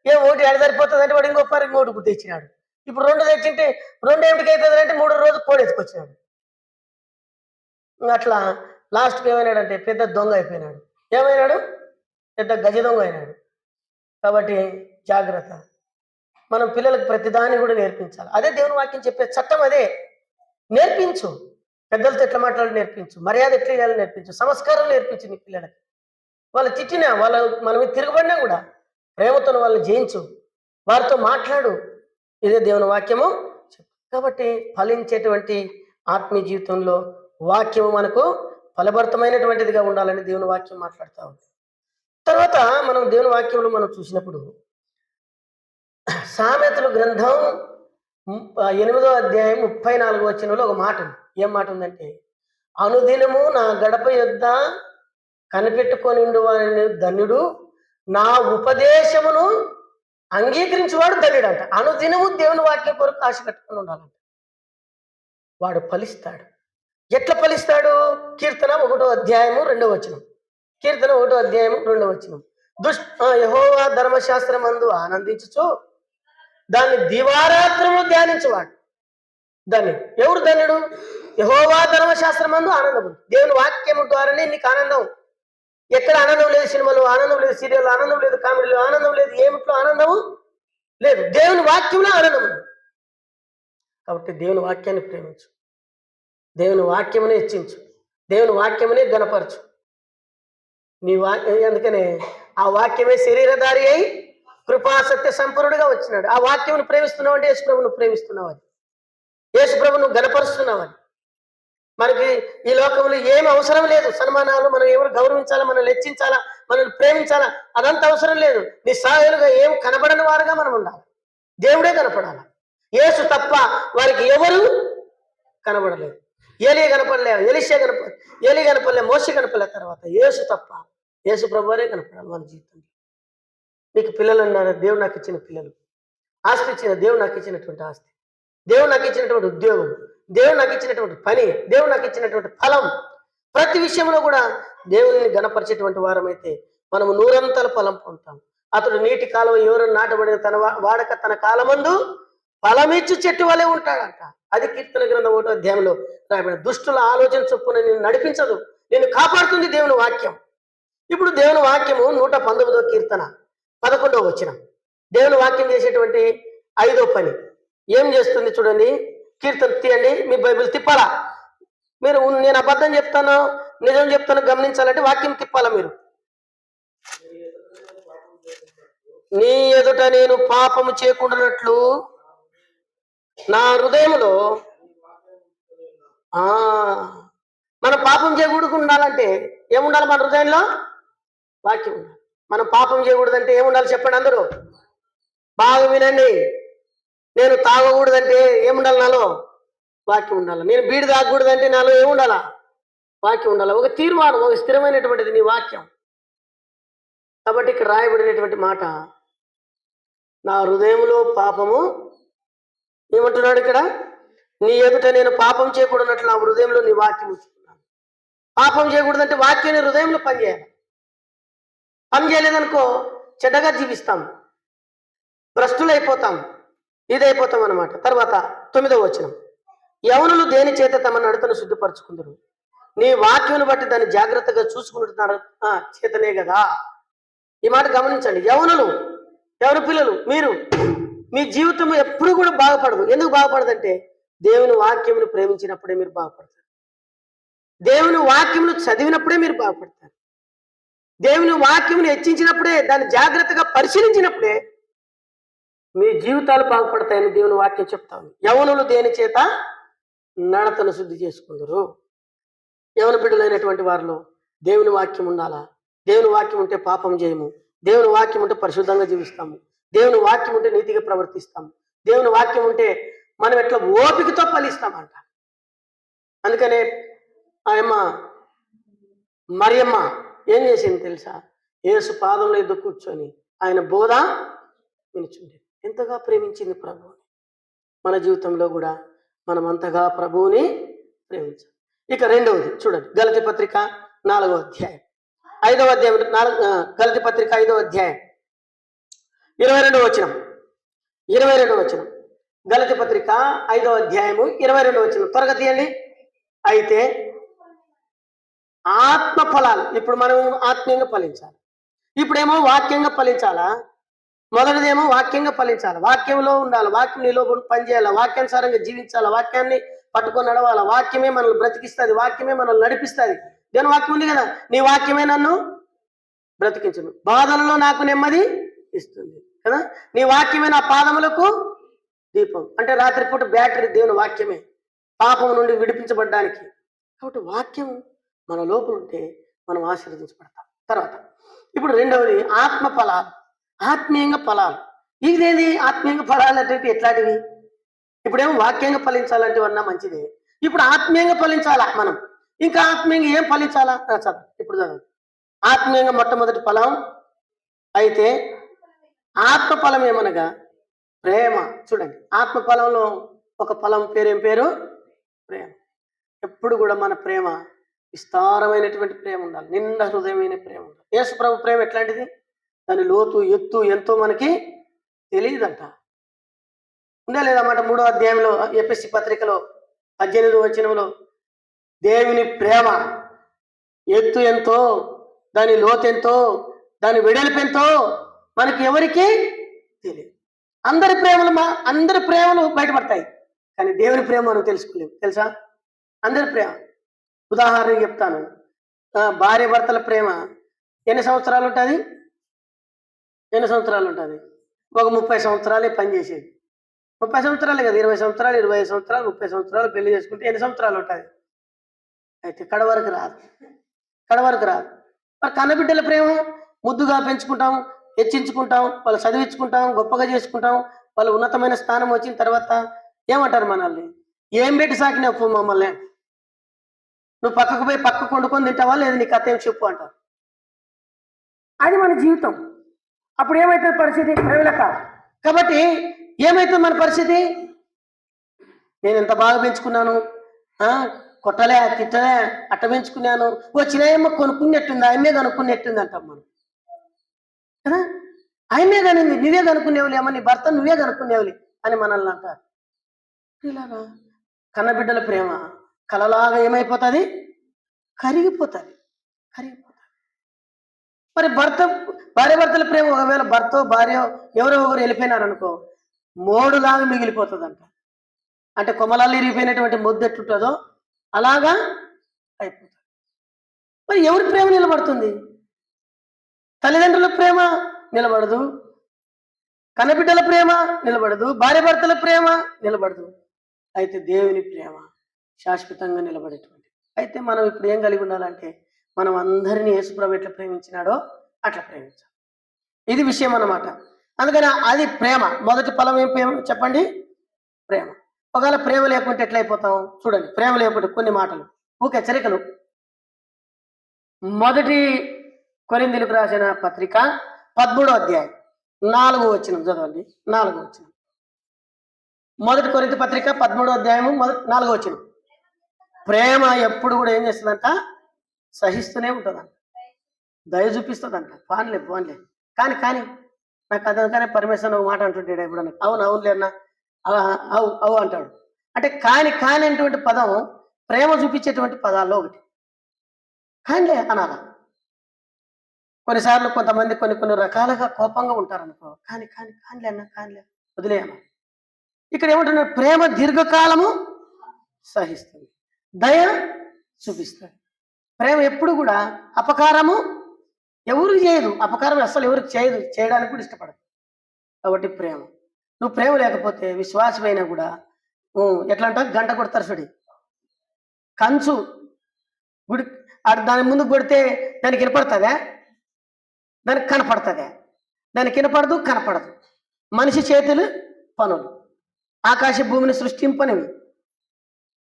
ఏ ఒకటి ఏడ సరిపోతుంది అంటే వాడు ఇంకోటి గుడ్డు తెచ్చినాడు. ఇప్పుడు 2 తెచ్చింటే 2 ఏమిటికి అవుతుంది అంటే 3 రోజు కోడి ఎత్తుకొచ్చినాడు. అట్లా లాస్ట్కి ఏమైనాడంటే పెద్ద దొంగ అయిపోయినాడు. ఏమైనాడు? పెద్ద గజ దొంగ అయినాడు. కాబట్టి జాగ్రత్త. మనం పిల్లలకు ప్రతిదాన్ని కూడా నేర్పించాలి. అదే దేవుని వాక్యం చెప్పే చట్టం అదే. నేర్పించు. పెద్దలతో ఎట్లా మాట్లాడాలి నేర్పించు. మర్యాద ఎట్లా చేయాలి నేర్పించు. సంస్కారం నేర్పించు నీ పిల్లలకి. వాళ్ళు తిట్టినా, మన మీద తిరగబడినా కూడా ప్రేమతో వాళ్ళని జయించు. వారితో మాట్లాడు. ఇదే దేవుని వాక్యము. కాబట్టి ఫలించేటువంటి ఆత్మీయ జీవితంలో వాక్యము మనకు ఫలభరితమైనటువంటిదిగా ఉండాలని దేవుని వాక్యం మాట్లాడుతూ ఉంది. తర్వాత మనం దేవుని వాక్యంలో మనం చూసినప్పుడు సామెతల గ్రంథం 8వ అధ్యాయం 34వ వచనంలో ఒక మాట ఉంది. ఏం మాట ఉందంటే, అనుదినము నా గడప యొద్ద కనిపెట్టుకొని వాని ధన్యుడు, నా ఉపదేశమును అంగీకరించేవాడు ధన్యుడు అంట. అనుదినము దేవుని వాక్యం కొరకు ఆశ కట్టుకుని ఉండాలంట. వాడు ఫలిస్తాడు. ఎట్లా ఫలిస్తాడు? కీర్తన 1వ అధ్యాయము 2వ వచనం. కీర్తన 1వ అధ్యాయము 2వ వచనం. యెహోవా ధర్మశాస్త్రమందు ఆనందించుచు దాన్ని దివారాత్రములు ధ్యానించువాడు ధన్యుడు. ఎవరు ధన్యుడు? యెహోవా ధర్మశాస్త్రమందు ఆనందము. దేవుని వాక్యము ద్వారానే నీకు ఆనందం. ఎక్కడ ఆనందం లేదు? సినిమాలో ఆనందం లేదు, సీరియల్లో ఆనందం లేదు, కామెడీలో ఆనందం లేదు, ఏమిట్లో ఆనందము లేదు. దేవుని వాక్యంలో ఆనందం ఉంది. కాబట్టి దేవుని వాక్యాన్ని ప్రేమించు, దేవుని వాక్యమునే హెచ్చించు, దేవుని వాక్యమునే గణపరచు. అందుకనే ఆ వాక్యమే శరీరధారి అయి కృపాసత్య సంపన్నుడిగా వచ్చినాడు. ఆ వాక్యమును ప్రేమిస్తున్నావు అంటే యేసుప్రభును ప్రేమిస్తున్నావని, యేసుప్రభును గణపరుస్తున్నావని. మనకి ఈ లోకంలో ఏమి అవసరం లేదు. సన్మానాలు, మనం ఎవరు గౌరవించాలా, మనం లెచ్చించాలా, మనల్ని ప్రేమించాలా, అదంతా అవసరం లేదు. నిస్సహాయులుగా ఏం కనబడని వారుగా మనం ఉండాలి. దేవుడే కనపడాలి. యేసు తప్ప వారికి ఎవరు కనబడలేదు. ఏలీ కనపడలే, ఏలీ కనపడలే, మోషే కనపడలే. తర్వాత యేసు తప్ప యేసు ప్రభువారే కనపడాలి మన జీవితంలో. నీకు పిల్లలు ఉన్నారు, దేవుడు నాకు ఇచ్చిన పిల్లలు. ఆస్తి ఇచ్చిన దేవుడు నాకు ఇచ్చినటువంటి ఆస్తి, దేవుడు నాకు ఇచ్చినటువంటి ఉద్యోగం, దేవుడు నాకు ఇచ్చినటువంటి పని, దేవుడు నాకు ఇచ్చినటువంటి ఫలం, ప్రతి విషయంలో కూడా దేవుని గణపరిచేటువంటి వారమైతే మనము 100 ఫలం పొందుతాం. అతడు నీటి కాలం ఎవరు నాటబడిన తన వాడక తన కాలమందు ఫలమిచ్చు చెట్టు వలె ఉంటాడంట. అది కీర్తన గ్రంథం 1వ అధ్యాయంలో రాయబడి. దుష్టుల ఆలోచన చొప్పున నేను నడిపించదు, నేను కాపాడుతుంది దేవుని వాక్యం. ఇప్పుడు దేవుని వాక్యము 119వ కీర్తన 11వ వచనం. దేవుని వాక్యం చేసేటువంటి 5వ పని ఏం చేస్తుంది చూడండి. కీర్తన తీయండి, మీ బైబిల్ తిప్పాలా. మీరు నేను అబద్ధం చెప్తాను, నిజం చెప్తాను గమనించాలంటే వాక్యం తిప్పాలా. మీరు నీ ఎదుట నేను పాపము చేయకుండానట్లు నా హృదయంలో, మనం పాపం చేయకూడదు ఉండాలంటే ఏముండాలి? మన హృదయంలో వాక్యం ఉండాలి. మనం పాపం చేయకూడదంటే ఏముండాలి చెప్పండి అందరూ, బాగా వినండి. నేను తాగకూడదంటే ఏముండాలి? నాలో వాక్యం ఉండాలి. నేను బీడి తాగకూడదంటే నాలో ఏముండాలా? వాక్యం ఉండాలి. ఒక తీర్మానం, ఒక స్థిరమైనటువంటిది నీ వాక్యం. కాబట్టి ఇక్కడ రాయబడినటువంటి మాట, నా హృదయంలో పాపము, ఏమంటున్నాడు ఇక్కడ? నీ ఎదుట నేను పాపం చేయకూడనట్లు నా హృదయంలో నీ వాక్యం ఉంచుకున్నాను. పాపం చేయకూడదంటే వాక్యం నీ హృదయంలో పనిచేయాలి. పని చేయలేదనుకో చెడ్డగా జీవిస్తాం, భ్రష్టులైపోతాం, ఇదైపోతాం అన్నమాట. తర్వాత 9వ వచనం, యవనులు దేని చేత తమ నడతను శుద్ధిపరచుకుందరు, నీ వాక్యమును బట్టి దాన్ని జాగ్రత్తగా చూసుకుంటున్నారు చేతనే కదా. ఈ మాట గమనించండి. యవనులు, ఎవరు పిల్లలు? మీరు. మీ జీవితం ఎప్పుడు కూడా బాగుపడదు. ఎందుకు బాగుపడదంటే దేవుని వాక్యమును ప్రేమించినప్పుడే మీరు బాగుపడతారు. దేవుని వాక్యమును చదివినప్పుడే మీరు బాగుపడతారు. దేవుని వాక్యమును హెచ్చించినప్పుడే, దాన్ని జాగ్రత్తగా పరిశీలించినప్పుడే మీ జీవితాలు బాగుపడతాయని దేవుని వాక్యం చెప్తా ఉంది. యవనులు దేని చేత నడతను శుద్ధి చేసుకుందరు. యవన బిడ్డలైనటువంటి వారిలో దేవుని వాక్యం ఉండాలా. దేవుని వాక్యం ఉంటే పాపం చేయము, దేవుని వాక్యం ఉంటే పరిశుద్ధంగా జీవిస్తాము, దేవుని వాక్యం ఉంటే నీతిగా ప్రవర్తిస్తాము, దేవుని వాక్యం ఉంటే మనం ఎట్లా ఓపికతో ఫలిస్తామంట. అందుకనే ఆయమ్మ మరియమ్మ ఏం చేసింది తెలుసా? యేసు పాదంలో ఎదురు కూర్చొని ఆయన బోధ వినిచుండేది. ఎంతగా ప్రేమించింది ప్రభువుని. మన జీవితంలో కూడా మనం అంతగా ప్రభువుని ప్రేమించాలి. ఇక 2వది చూడండి, గలతీ పత్రిక 4వ అధ్యాయం 5వ అధ్యాయం గలతీ పత్రిక 5వ అధ్యాయం 22వ వచనం 22వ వచనం గలతీ పత్రిక 5వ అధ్యాయము 22వ వచనం త్వరగా తీయండి. అయితే ఆత్మ ఫలాలు ఇప్పుడు మనం ఆత్మీయంగా ఫలించాలి. ఇప్పుడేమో వాక్యంగా ఫలించాలా. మొదటిదేమో వాక్యంగా ఫలించాలి, వాక్యంలో ఉండాలి, వాక్యం నీలో పనిచేయాలి, వాక్యానుసారంగా జీవించాలి, వాక్యాన్ని పట్టుకొని నడవాలి. వాక్యమే మనల్ని బ్రతికిస్తుంది, వాక్యమే మనల్ని నడిపిస్తుంది. దేని వాక్యం ఉంది కదా, నీ వాక్యమే నన్ను బ్రతికించును, బాధలలో నాకు నెమ్మది ఇస్తుంది కదా. నీ వాక్యమే నా పాదములకు దీపం. అంటే రాత్రిపూట బ్యాటరీ దేవుని వాక్యమే పాపం నుండి విడిపించబడ్డానికి. కాబట్టి వాక్యం మన లోపల ఉంటే మనం ఆశీర్వదించబడతాం. తర్వాత ఇప్పుడు రెండవది ఆత్మ ఫలాలు, ఆత్మీయంగా ఫలాలు. ఇదేది ఆత్మీయంగా ఫలాలు అంటే ఎట్లాంటివి? ఇప్పుడేమో వాక్యంగా ఫలించాలంటే అన్నా మంచిదే. ఇప్పుడు ఆత్మీయంగా ఫలించాలా మనం, ఇంకా ఆత్మీయంగా ఏం ఫలించాలా చదువు. ఇప్పుడు చదువు. ఆత్మీయంగా మొట్టమొదటి ఫలం అయితే ఆత్మ ఫలం ఏమనగా ప్రేమ. చూడండి, ఆత్మ ఫలంలో ఒక ఫలం పేరేం పేరు? ప్రేమ. ఎప్పుడు కూడా మన ప్రేమ విస్తారమైనటువంటి ప్రేమ ఉండాలి, నిండా హృదయమైన ప్రేమ ఉండాలి. యేసు ప్రభు ప్రేమ ఎట్లాంటిది? దాని లోతు ఎత్తు ఎంతో మనకి తెలియదంట. ఉందా లేదన్నమాట. 3వ అధ్యాయంలో ఎఫెసీ పత్రికలో 18వ వచనంలో దేవుని ప్రేమ ఎత్తు ఎంతో, దాని లోతు ఎంతో, దాని వెడల్పు ఎంతో మనకి ఎవరికి తెలియదు. అందరి ప్రేమలు బయటపడతాయి, కానీ దేవుని ప్రేమ మనం తెలుసుకోలేము. తెలుసా? అందరి ప్రేమ. ఉదాహరణకి చెప్తాను. భార్య భర్తల ప్రేమ ఎన్ని సంవత్సరాలు ఉంటుంది? ఒక 30 సంవత్సరాలే పనిచేసేది. 30 సంవత్సరాలే కదా, 20 సంవత్సరాలు, 25 సంవత్సరాలు, 30 సంవత్సరాలు పెళ్లి చేసుకుంటే ఎన్ని సంవత్సరాలు ఉంటుంది? అయితే కడవరకు రాదు. మరి కన్నబిడ్డల ప్రేమ ముద్దుగా పెంచుకుంటాం, హెచ్చించుకుంటాం, వాళ్ళు చదివించుకుంటాం, గొప్పగా చేసుకుంటాం. వాళ్ళు ఉన్నతమైన స్థానం వచ్చిన తర్వాత ఏమంటారు మనల్ని? ఏం పెట్టి సాకినావు మమ్మల్ని, నువ్వు పక్కకు పోయి పక్కకు వండుకొని తింటావా, లేదు నీ కథ ఏం చెప్పు అంటారు. అది మన జీవితం. అప్పుడు ఏమవుతుంది పరిస్థితి? ప్రేమలక. కాబట్టి ఏమవుతుంది మన పరిస్థితి? నేను ఎంత బాగా పెంచుకున్నాను, కొట్టలే తిట్టలే అట్ట పెంచుకున్నాను, వచ్చినాయేమో కొనుక్కున్నట్టుంది, ఆయనే కనుక్కున్నట్టుంది అంటాం మనం కదా. ఆయనే కనింది, నువ్వే కనుక్కునేవులే అమ్మ, నీ భర్త నువ్వే కనుక్కునేవులే అని మనల్ని అంటారు. ఇలాగా కన్నబిడ్డల ప్రేమ కలలాగా ఏమైపోతుంది? కరిగిపోతుంది. మరి భార్య భర్తల ప్రేమ ఒకవేళ భర్త భార్య ఎవరో ఒకరు వెళ్ళిపోయినారనుకో, మోడులాగా మిగిలిపోతుందంట. అంటే కొమ్మలాలు ఇరిగిపోయినటువంటి ముద్దు ఎట్టుంటుందో అలాగా అయిపోతుంది. మరి ఎవరి ప్రేమ నిలబడుతుంది? తల్లిదండ్రుల ప్రేమ నిలబడదు, కన్నబిడ్డల ప్రేమ నిలబడదు, భార్య భర్తల ప్రేమ నిలబడదు. అయితే దేవుని ప్రేమ శాశ్వతంగా నిలబడేటువంటి. అయితే మనం ఇప్పుడు ఏం కలిగి ఉండాలంటే, మనం అందరినీ యేసుప్రభు ఎట్లా ప్రేమించినాడో అట్లా ప్రేమించాలి. ఇది విషయం అన్నమాట. అందుకని అది ప్రేమ. మొదటి ఫలం ఏం ప్రేమ చెప్పండి? ప్రేమ. ఒకవేళ ప్రేమ లేకుంటే ఎట్లయిపోతాం? చూడండి, ప్రేమ లేకుంటే కొన్ని మాటలు హెచ్చరికలు. మొదటి కొరింథీయులకు రాసిన పత్రిక 13వ అధ్యాయం 4వ వచనం చదవండి. 4వ వచనం. మొదటి కొరింథీ పత్రిక 13వ అధ్యాయము 4వ వచనం. ప్రేమ ఎప్పుడు కూడా ఏం చేస్తుందంట? సహిస్తూనే ఉంటుందంట, దయ చూపిస్తుందంట. ఫాన్లే కానీ నాకు అదనగానే పరమేశ్వర ఒక మాట అంటుంటాడు ఇప్పుడు. అవునులే అన్న, అవు అంటాడు. అంటే కాని అనేటువంటి పదం ప్రేమ చూపించేటువంటి పదాల్లో ఒకటి. కానిలే అనాలా. కొన్నిసార్లు కొంతమంది కొన్ని రకాలుగా కోపంగా ఉంటారనుకో, కానిలే అన్న, వదిలే అన్న. ఇక్కడ ఏమంటున్నారు? ప్రేమ దీర్ఘకాలము సహిస్తుంది, దయ చూపిస్తుంది. ప్రేమ ఎప్పుడు కూడా అపకారము ఎవరు చేయదు, అపకారం అస్సలు ఎవరికి చేయడానికి కూడా ఇష్టపడదు. కాబట్టి ప్రేమ. నువ్వు ప్రేమ లేకపోతే విశ్వాసమైనా కూడా ఎట్లా అంటే గంట కొడతారు చూడి, కంచు గుడి దాని ముందు కొడితే దానికి వినపడుతుందా? దానికి కనపడుతుందా? దానికి వినపడదు, కనపడదు. మనిషి చేతులు పనులు, ఆకాశ భూమిని సృష్టింపనివి.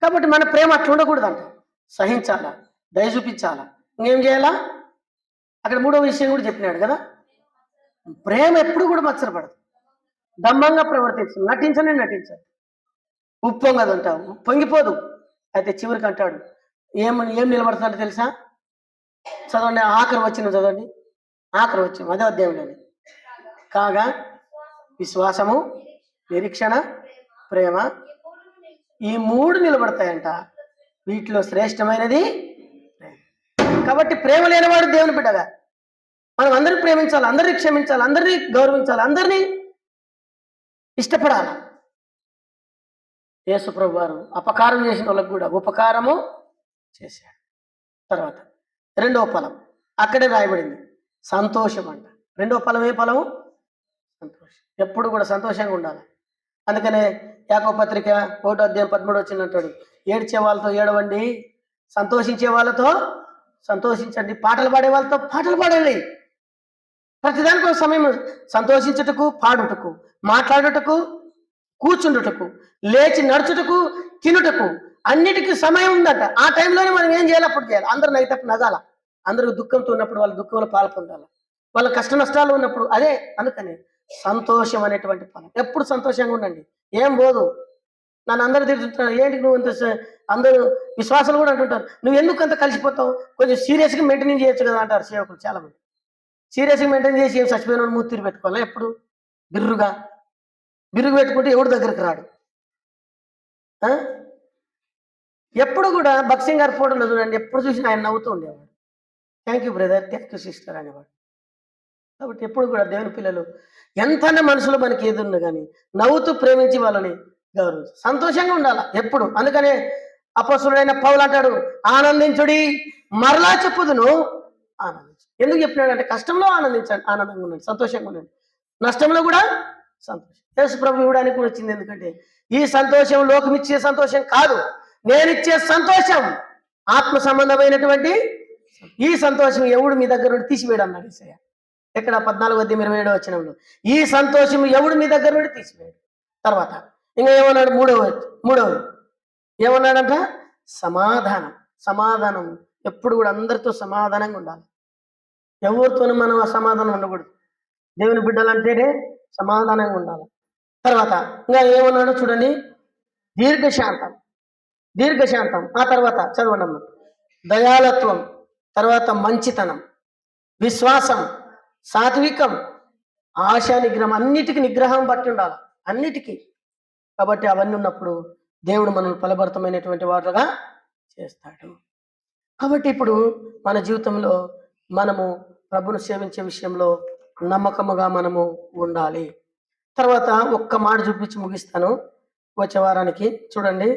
కాబట్టి మన ప్రేమ అట్లా ఉండకూడదంట. సహించాలా, దయ చూపించాలా. ఇంకేం చేయాలా? అక్కడ 3వ విషయం కూడా చెప్పినాడు కదా, ప్రేమ ఎప్పుడు కూడా మత్సరపడదు, దంభంగా ప్రవర్తించదు, నటించదు, ఉప్పొంగదు అంటావు, పొంగిపోదు. అయితే చివరికి అంటాడు, ఏం నిలబడుతుందంటే తెలుసా? చదవండి, ఆఖరి వచ్చిన చదవండి, ఆఖరి వచ్చిన అదే అధ్యాయంలోని. కాగా విశ్వాసము, నిరీక్షణ, ప్రేమ, ఈ మూడు నిలబడతాయంట. వీటిలో శ్రేష్టమైనది ప్రేమ. కాబట్టి ప్రేమ లేనివాడు దేవుని బిడ్డగా. మనం అందరిని ప్రేమించాలి, అందరినీ క్షమించాలి, అందరినీ గౌరవించాలి, అందరినీ ఇష్టపడాలి. యేసు ప్రభు వారు అపకారం చేసిన వాళ్ళకు కూడా ఉపకారము చేశాడు. తర్వాత రెండవ ఫలం అక్కడే రాయబడింది, సంతోషం అంట. రెండవ ఫలం ఏ ఫలము? సంతోషం. ఎప్పుడు కూడా సంతోషంగా ఉండాలి. అందుకనే యాకోబు పత్రిక 1:13 అంటాడు, ఏడ్చే వాళ్ళతో ఏడవండి, సంతోషించే వాళ్ళతో సంతోషించండి, పాటలు పాడే వాళ్ళతో పాటలు పాడండి. ప్రతిదానికి ఒక సమయం, సంతోషించుటకు, పాడుటకు, మాట్లాడుటకు, కూర్చుండుటకు, లేచి నడుచుటకు, తినుటకు, అన్నిటికీ సమయం ఉందట. ఆ టైంలోనే మనం ఏం చేయాలి? అప్పుడు చేయాలి. అందరూ నైతప్పు నగాల, అందరూ దుఃఖంతో ఉన్నప్పుడు వాళ్ళ దుఃఖంలో పాలు పొందాలి, వాళ్ళ కష్ట నష్టాలు ఉన్నప్పుడు అదే. అందుకని సంతోషం అనేటువంటి ఫలం. ఎప్పుడు సంతోషంగా ఉండండి, ఏం పోదు. నన్ను అందరూ తిరుగుతుంటారు, ఏంటి నువ్వు అంత, అందరూ విశ్వాసాలు కూడా అంటుంటారు, నువ్వు ఎందుకు అంత కలిసిపోతావు, కొంచెం సీరియస్గా మెయింటైన్ చేయొచ్చు కదా అంటారు సేవకులు చాలా మంది. సీరియస్గా మెయింటైన్ చేసి ఏం చచ్చిపోయిన మూర్తిని పెట్టుకోవాలి, ఎప్పుడు బిరుగు పెట్టుకుంటే ఎవడు దగ్గరికి రాడు. ఎప్పుడు కూడా భక్సింగ్ గారి ఫోటోలో చూడండి, ఎప్పుడు చూసినా ఆయన నవ్వుతూ ఉండేవాడు. Thank you brother, thank you sister అనేవాడు. కాబట్టి ఎప్పుడు కూడా దేవుని పిల్లలు ఎంతైనా మనసులో మనకి ఏది ఉన్నా కానీ నవ్వుతూ ప్రేమించి వాళ్ళని గౌరవించి సంతోషంగా ఉండాలి ఎప్పుడు. అందుకనే అపొస్తలుడైన పౌలు అంటాడు, ఆనందించుడి, మరలా చెప్పుదును ఆనందించు. ఎందుకు చెప్పినాడంటే కష్టంలో ఆనందించండి, ఆనందంగా ఉండండి, సంతోషంగా ఉండండి, నష్టంలో కూడా సంతోషం. యేసు ప్రభు ఇవ్వడానికి కూడా వచ్చింది. ఎందుకంటే ఈ సంతోషం లోకం ఇచ్చే సంతోషం కాదు, నేనిచ్చే సంతోషం ఆత్మ సంబంధమైనటువంటి ఈ సంతోషం ఎవడు మీ దగ్గర నుండి తీసివేయడం అన్నాడు యేసయ్య. ఎక్కడ? 14:27 ఈ సంతోషం ఎవడు మీ దగ్గర నుండి తీసివేయడు. తర్వాత ఇంకా ఏమన్నాడు? మూడవది ఏమన్నాడంట? సమాధానం. సమాధానం ఎప్పుడు కూడా అందరితో సమాధానంగా ఉండాలి, ఎవరితోనూ మనం అసమాధానం ఉండకూడదు. దేవుని బిడ్డలంటేనే సమాధానంగా ఉండాలి. తర్వాత ఇంకా ఏమన్నాడు చూడండి, దీర్ఘశాంతం. ఆ తర్వాత చదవండి అమ్మ. దయాళత్వం, తర్వాత మంచితనం, విశ్వాసం, సాత్వికం, ఆశా నిగ్రహం. అన్నిటికీ నిగ్రహం బట్టి ఉండాలి, అన్నిటికీ. కాబట్టి అవన్నీ ఉన్నప్పుడు దేవుడు మనల్ని ఫలభరితమైనటువంటి వాటిగా చేస్తాడు. కాబట్టి ఇప్పుడు మన జీవితంలో మనము ప్రభును సేవించే విషయంలో నమ్మకముగా మనము ఉండాలి. తర్వాత ఒక్క మాట చూపించి ముగిస్తాను. వచ్చే వారానికి చూడండి,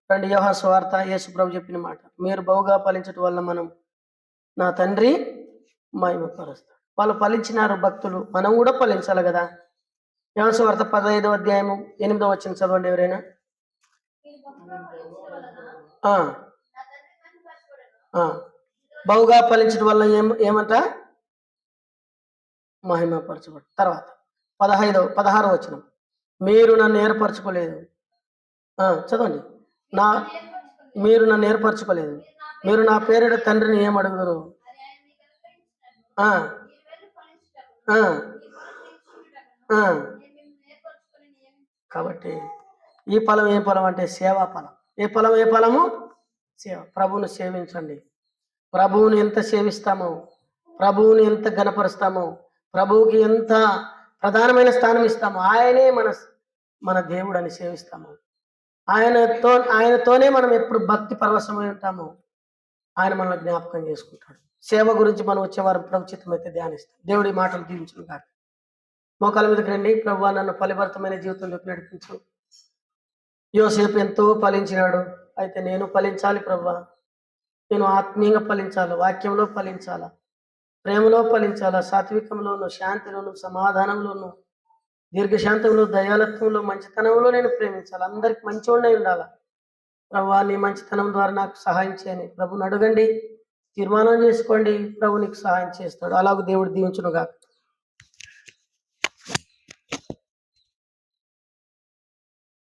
2 యోహాను సువార్త, యేసు ప్రభు చెప్పిన మాట, మీరు బహుగా ఫలించటం వల్ల మనం నా తండ్రి మహిమపరుస్తాడు. వాళ్ళు ఫలించినారు భక్తులు, మనం కూడా ఫలించాలి కదా. యోహాను సువార్త 15:8 చదవండి ఎవరైనా. బహుగా ఫలించడం వల్ల ఏమంట? మహిమపరచబడు. తర్వాత 16 మీరు నన్ను ఏర్పరచుకోలేదు. చదవండి. మీరు నన్ను ఏర్పరచుకోలేదు, మీరు నా పేరిట తండ్రిని ఏమడుగుదరు. కాబట్టి ఈ ఫలం ఏ ఫలం అంటే సేవా ఫలం. ఏ ఫలము? సేవ. ప్రభువుని సేవించండి. ప్రభువుని ఎంత సేవిస్తామో, ప్రభువుని ఎంత గణపరుస్తామో, ప్రభువుకి ఎంత ప్రధానమైన స్థానం ఇస్తామో, ఆయనే మన దేవుడు అని సేవిస్తాము. ఆయనతోనే మనం ఎప్పుడు భక్తి పరవశమై ఉంటాము. ఆయన మనల్ని జ్ఞాపకం చేసుకుంటాడు. సేవ గురించి మనం వచ్చేవారు ప్రభుచితం అయితే ధ్యానిస్తాం. దేవుడి మాటలు దీవించును కాక. మోకాల మీదకి రండి. ప్రభువా, నన్ను ఫలభరితమైన జీవితంలోకి నడిపించు. యోసేపు ఎంతో ఫలించినాడు, అయితే నేను ఫలించాలి ప్రభువా. నేను ఆత్మీయంగా ఫలించాలి, వాక్యంలో ఫలించాలా, ప్రేమలో ఫలించాలా, సాత్వికంలోను, శాంతిలోను, సమాధానంలోను, దీర్ఘశాంతంలో, దయాలత్వంలో, మంచితనంలో నేను ప్రేమించాలి. అందరికి మంచివాడినై ఉండాలా. ప్రభువా, నీ మంచితనం ద్వారా నాకు సహాయం చేయని ప్రభుని అడగండి, తీర్మానం చేసుకోండి. ప్రభు నీకు సహాయం చేస్తాడు. అలాగే దేవుడు దీవించునుగాక.